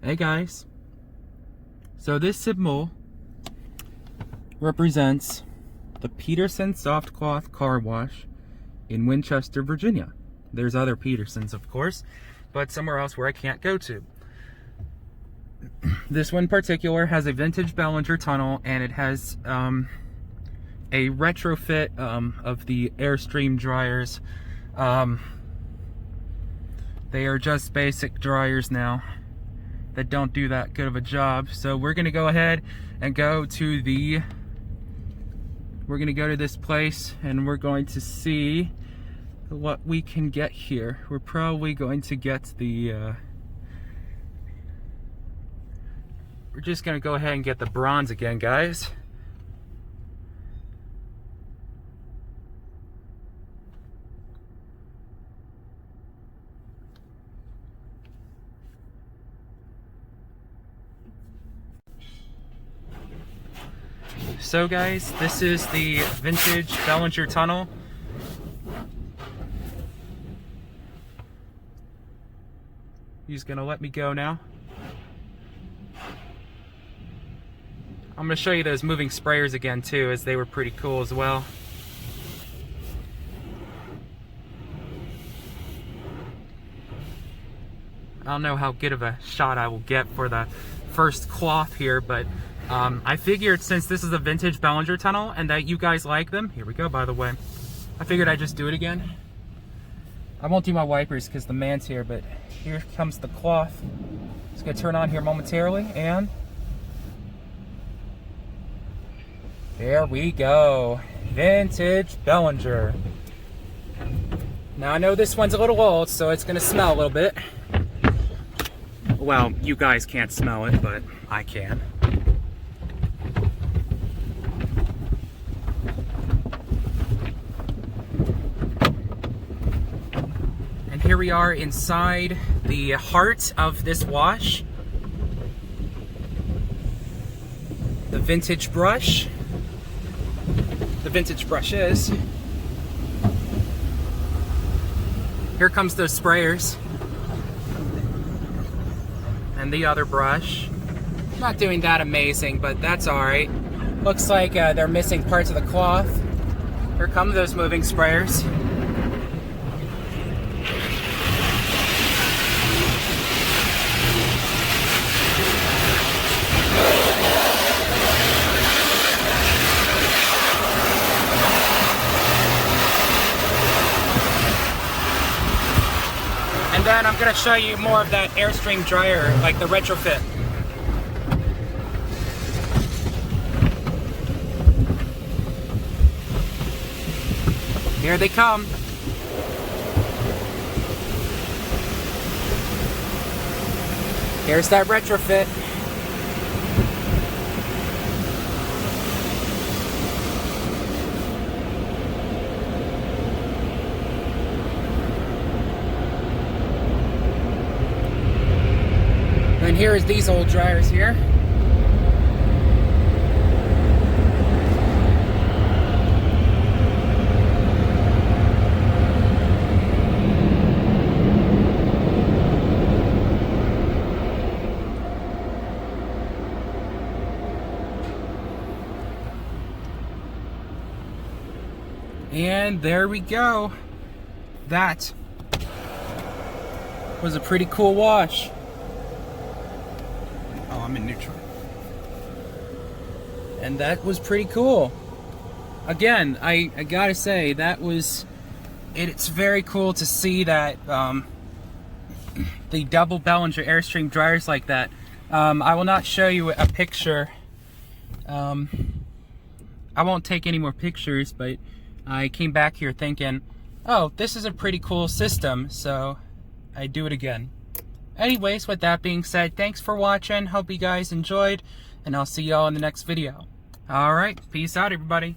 Hey guys, so this symbol represents the Peterson soft cloth car wash in Winchester, Virginia. There's other Petersons, of course, but somewhere else where I can't go to. This one in particular has a Vintage Belanger Tunnel, and it has a retrofit of the Airstream dryers. They are just basic dryers now that don't do that good of a job. So we're gonna go ahead and go to this place, and we're going to see what we can get here. We're probably going to get we're just gonna go ahead and get the bronze again, guys. So guys, this is the Vintage Belanger Tunnel. He's gonna let me go now. I'm gonna show you those moving sprayers again too, as they were pretty cool as well. I don't know how good of a shot I will get for the first cloth here, but I figured since this is a Vintage Belanger Tunnel and that you guys like them, here we go, by the way, I figured I'd just do it again. I won't do my wipers because the man's here, but here comes the cloth. It's gonna turn on here momentarily, and there we go. Vintage Belanger. Now I know this one's a little old, so it's gonna smell a little bit. Well, you guys can't smell it, but I can. And here we are inside the heart of this wash. The vintage brush. The vintage brushes. Here comes those sprayers. And the other brush. Not doing that amazing, but that's alright. Looks like they're missing parts of the cloth. Here come those moving sprayers. And then I'm going to show you more of that Airstream dryer, like the Retrofit. Here they come. Here's that Retrofit. And here is these old dryers here. And there we go. That was a pretty cool wash. Oh, I'm in neutral. And that was pretty cool. Again, I gotta say, that was... It's very cool to see that the double Belanger Airstream dryers like that. I will not show you a picture. I won't take any more pictures, but I came back here thinking, oh, this is a pretty cool system, so I do it again. Anyways, with that being said, thanks for watching. Hope you guys enjoyed, and I'll see y'all in the next video. Alright, peace out, everybody.